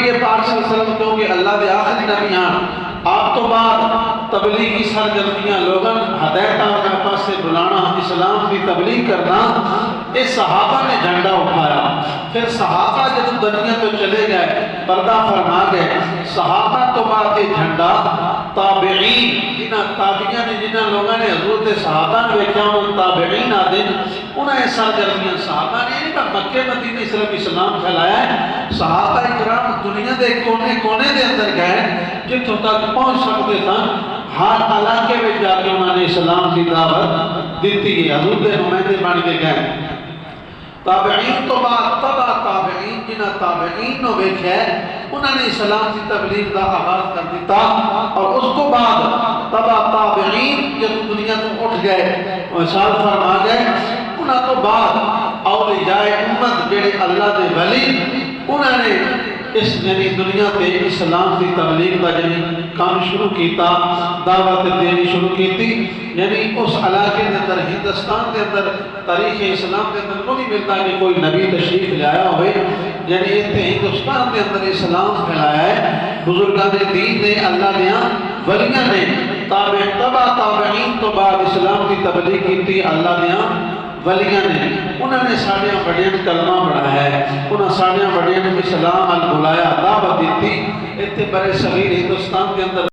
نبی پاک صلی اللہ علیہ وسلم کیونکہ اللہ دے آخری نبی ہیں، آپ تو بعد تبلیغی سرگرمیاں لوگاں ہدایت آنے پاس سے بلانا، اسلام کی تبلیغ کرنا، اس صحابہ نے جھنڈا اٹھایا۔ پھر صحابہ جب دنیا تو چلے گئے، پردہ فرما گئے، صحابہ تو بعد یہ جھنڈا تابعین جنہ تابعین نے جنہ لوگوں نے حضرت صحابہ نے ویکھا ان تابعین آدن انہیں سرگرمیاں صحابہ نے نہیں پر مکہ مدینہ صرف اسلام پھیلایا ہے۔ صحابہ اکرام دنیا دے کونے کونے دے اندر گئے جتوں تک پہنچ سکتے تھا، ہر علاقے میں جا کے انہوں نے اسلام کی دعوت دیتی ہے، حضور دے نمائندے بن کے گئے۔ تابعین تو بعد تبع تابعین جنہ تابعین نو ویکھا ہے انہوں نے اسلام کی تبلیغ کا آغاز کر دیتا، اور اس کو بعد تبع تابعین جب دنیا تو اٹھ گئے وصال فرما گئے، انہوں تو بعد اولیاء امت جڑے اللہ دے ولی انہوں نے اس یعنی دنیا تے اسلام کی تبلیغ کا یعنی کام شروع کیتا، دعوت دینی شروع کیتی۔ یعنی اس علاقے کے اندر ہندوستان کے اندر تاریخ اسلام کے اندر کوئی ملتا کہ کوئی نبی تشریف لے آیا ہوئے، یعنی اتنے ہندوستان کے اندر اسلام پھیلایا ہے بزرگان دین نے، اللہ نے ولیاں نے، تبع تابعین تو بعد اسلام کی تبلیغ کیتی اللہ نے ولیاں نے، انہوں نے ساڑیاں بڑیاں کلمہ پڑھایا ہے، انہوں ساڑیاں بڑیاں اسلام بلایا، دعوت دیتی۔ اتنے برے صغیر ہندوستان کے اندر